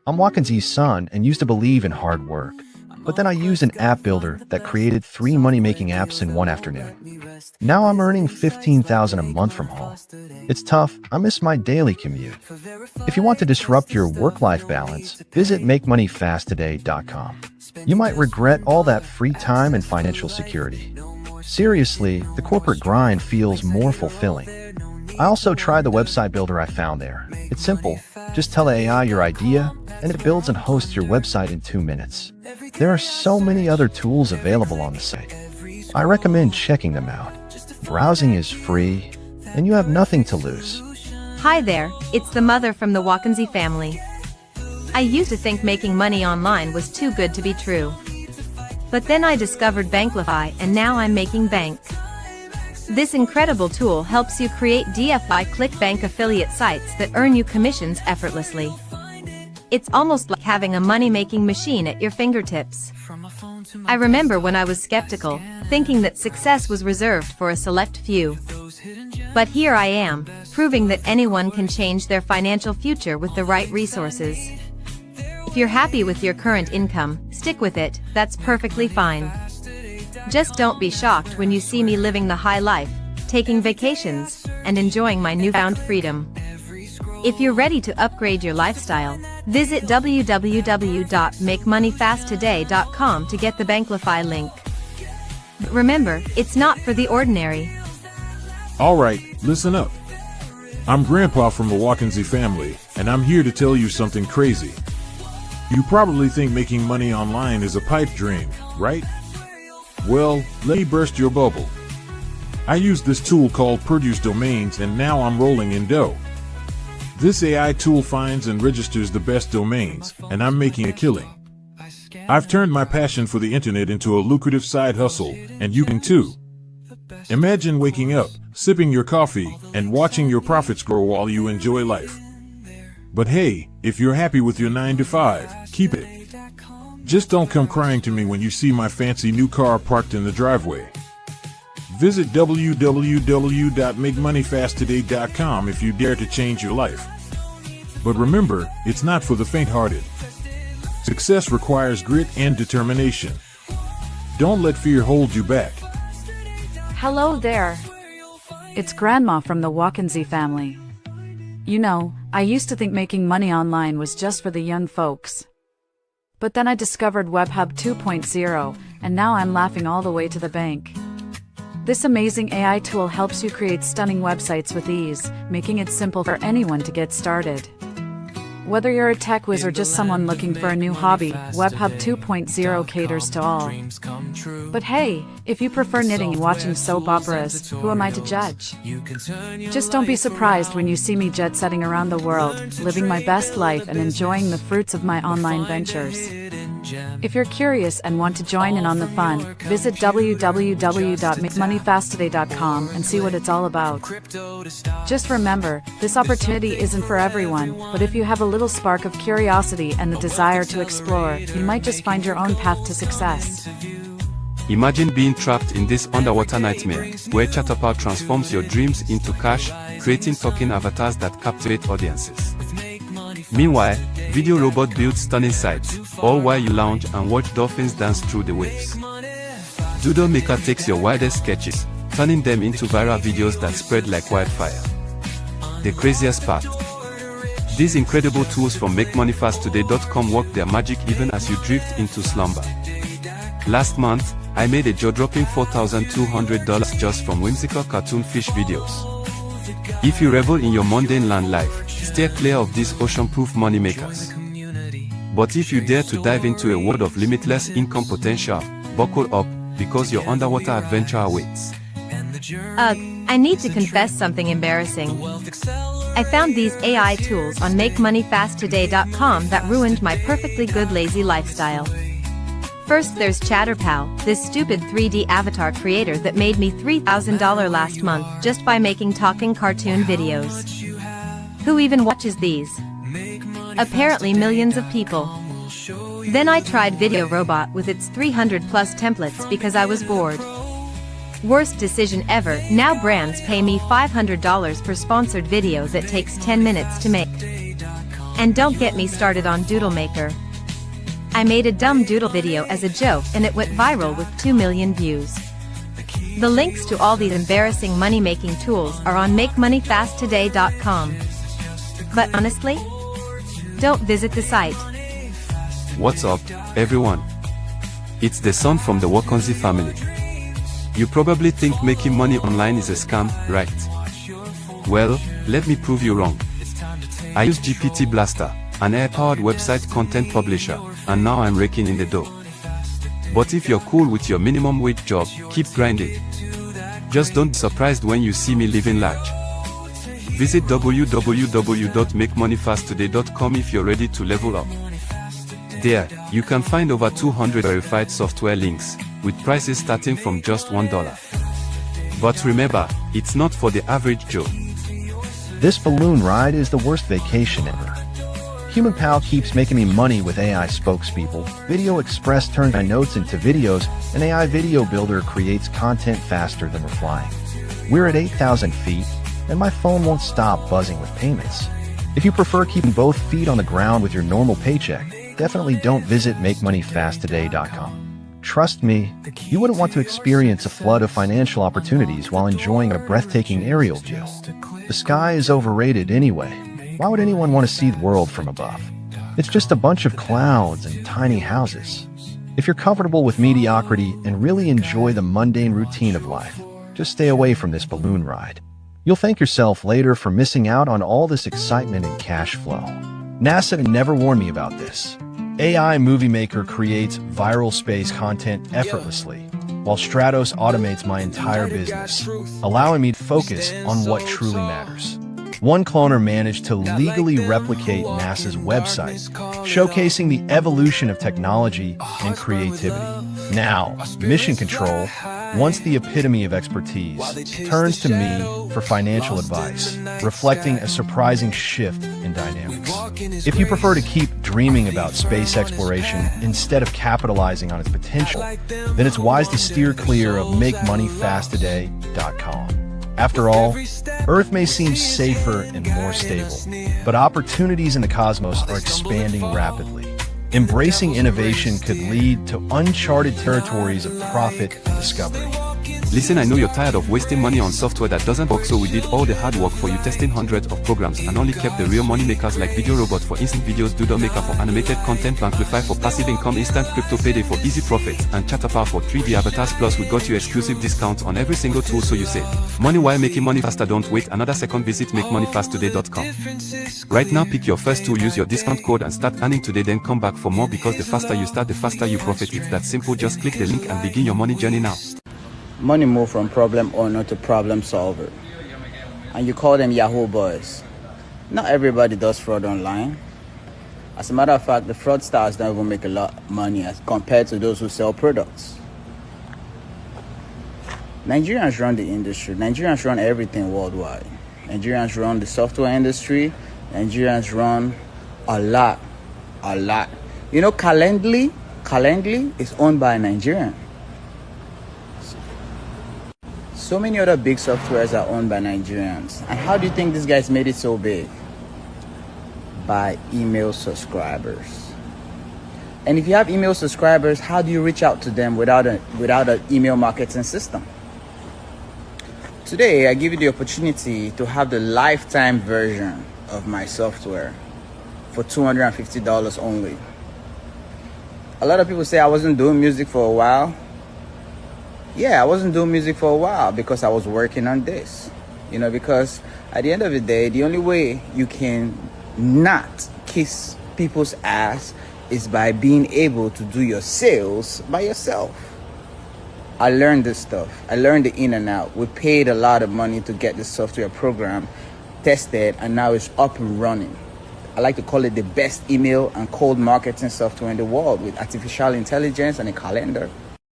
I'm Wakanzi's son and used to believe in hard work. But then I used an app builder that created 3 money-making apps in one afternoon. Now I'm earning $15,000 a month from home. It's tough. I miss my daily commute. If you want to disrupt your work-life balance, visit makemoneyfasttoday.com. You might regret all that free time and financial security. Seriously, the corporate grind feels more fulfilling. I also tried the website builder I found there. It's simple. Just tell AI your idea, and it builds and hosts your website in 2 minutes. There are so many other tools available on the site. I recommend checking them out. Browsing is free, and you have nothing to lose. Hi there, it's the mother from the Wakanzi family. I used to think making money online was too good to be true. But then I discovered Banklify and now I'm making bank. This incredible tool helps you create DFI ClickBank affiliate sites that earn you commissions effortlessly. It's almost like having a money-making machine at your fingertips. I remember when I was skeptical, thinking that success was reserved for a select few. But here I am, proving that anyone can change their financial future with the right resources. If you're happy with your current income, stick with it, that's perfectly fine. Just don't be shocked when you see me living the high life, taking vacations, and enjoying my newfound freedom. If you're ready to upgrade your lifestyle, visit www.makemoneyfasttoday.com to get the Banklify link. But remember, it's not for the ordinary. Alright, listen up. I'm Grandpa from the Wakanzi family, and I'm here to tell you something crazy. You probably think making money online is a pipe dream, right? Well, let me burst your bubble. I use this tool called Produce Domains and now I'm rolling in dough. This AI tool finds and registers the best domains, and I'm making a killing. I've turned my passion for the internet into a lucrative side hustle, and you can too. Imagine waking up, sipping your coffee, and watching your profits grow while you enjoy life. But hey, if you're happy with your 9 to 5, keep it. Just don't come crying to me when you see my fancy new car parked in the driveway. Visit www.makemoneyfasttoday.com if you dare to change your life. But remember, it's not for the faint-hearted. Success requires grit and determination. Don't let fear hold you back. Hello there. It's Grandma from the Wakanzi family. You know, I used to think making money online was just for the young folks. But then I discovered WebHub 2.0, and now I'm laughing all the way to the bank. This amazing AI tool helps you create stunning websites with ease, making it simple for anyone to get started. Whether you're a tech whiz or just someone looking for a new hobby, WebHub 2.0 caters to all. But hey, if you prefer knitting and watching soap operas, who am I to judge? Just don't be surprised when you see me jet-setting around the world, living my best life and enjoying the fruits of my online ventures. If you're curious and want to join in on the fun, visit www.makemoneyfasttoday.com and see what it's all about. Just remember, this opportunity isn't for everyone, but if you have a little spark of curiosity and the desire to explore, you might just find your own path to success. Imagine being trapped in this underwater nightmare, where Chatterpau transforms your dreams into cash, creating talking avatars that captivate audiences. Meanwhile, Video Robot builds stunning sites, all while you lounge and watch dolphins dance through the waves. Doodle Maker takes your wildest sketches, turning them into viral videos that spread like wildfire. The craziest part: these incredible tools from MakeMoneyFastToday.com work their magic even as you drift into slumber. Last month, I made a jaw-dropping $4,200 just from whimsical cartoon fish videos. If you revel in your mundane land life, steer clear of these ocean-proof moneymakers. But if you dare to dive into a world of limitless income potential, buckle up, because your underwater adventure awaits. Ugh, I need to confess something embarrassing. I found these AI tools on MakeMoneyFastToday.com that ruined my perfectly good lazy lifestyle. First there's Chatterpau, this stupid 3D avatar creator that made me $3,000 last month just by making talking cartoon videos. Who even watches these? Apparently millions of people. Then I tried Video Robot with its 300+ templates because I was bored. Worst decision ever, now brands pay me $500 per sponsored video that takes 10 minutes to make. And don't get me started on Doodle Maker. I made a dumb doodle video as a joke and it went viral with 2 million views. The links to all these embarrassing money-making tools are on makemoneyfasttoday.com. But honestly, don't visit the site. What's up, everyone? It's the son from the Wakonzi family. You probably think making money online is a scam, right? Well, let me prove you wrong. I use GPT Blaster, an AI-powered website content publisher, and now I'm raking in the dough. But if you're cool with your minimum wage job, keep grinding. Just don't be surprised when you see me living large. Visit www.makemoneyfasttoday.com if you're ready to level up. There, you can find over 200 verified software links, with prices starting from just $1. But remember, it's not for the average Joe. This balloon ride is the worst vacation ever. Human Pal keeps making me money with AI spokespeople. Video Express turns my notes into videos. An AI video builder creates content faster than we're flying. We're at 8,000 feet, and my phone won't stop buzzing with payments. If you prefer keeping both feet on the ground with your normal paycheck, definitely don't visit makemoneyfasttoday.com. Trust me, you wouldn't want to experience a flood of financial opportunities while enjoying a breathtaking aerial view. The sky is overrated anyway. Why would anyone want to see the world from above? It's just a bunch of clouds and tiny houses. If you're comfortable with mediocrity and really enjoy the mundane routine of life, just stay away from this balloon ride. You'll thank yourself later for missing out on all this excitement and cash flow. NASA never warned me about this. AI Movie Maker creates viral space content effortlessly, while Stratos automates my entire business, allowing me to focus on what truly matters. One cloner managed to legally replicate NASA's website, showcasing the evolution of technology and creativity. Now, Mission Control, once the epitome of expertise, turns to me for financial advice, reflecting a surprising shift in dynamics. If you prefer to keep dreaming about space exploration instead of capitalizing on its potential, then it's wise to steer clear of makemoneyfasttoday.com. After all, Earth may seem safer and more stable, but opportunities in the cosmos are expanding rapidly. Embracing innovation could lead to uncharted territories of profit and discovery. Listen, I know you're tired of wasting money on software that doesn't work, so we did all the hard work for you, testing hundreds of programs and only kept the real money makers like Video Robot for instant videos, Doodle Maker for animated content, Banklify for passive income, Instant Crypto Payday for easy profits, and Chatterpar for 3D avatars. Plus, we got you exclusive discounts on every single tool, so you save money while making money faster. Don't wait another second. Visit makemoneyfasttoday.com. Right now, pick your first tool, use your discount code, and start earning today. Then come back for more, because the faster you start, the faster you profit. It's that simple. Just click the link and begin your money journey now. Money move from problem owner to problem solver, and you call them Yahoo boys. Not everybody does fraud online. As a matter of fact, the fraudsters don't even make a lot of money as compared to those who sell products. Nigerians run the industry. Nigerians run everything worldwide. Nigerians run the software industry. Nigerians run a lot. You know, Calendly is owned by a Nigerian. So many other big softwares are owned by Nigerians. And how do you think these guys made it so big? By email subscribers. And if you have email subscribers, how do you reach out to them without an email marketing system? Today, I give you the opportunity to have the lifetime version of my software for $250 only. A lot of people say I wasn't doing music for a while. Yeah, I wasn't doing music for a while because I was working on this. You know, because at the end of the day, the only way you can not kiss people's ass is by being able to do your sales by yourself. I learned this stuff. I learned the in and out. We paid a lot of money to get this software program tested, and now it's up and running. I like to call it the best email and cold marketing software in the world, with artificial intelligence and a calendar.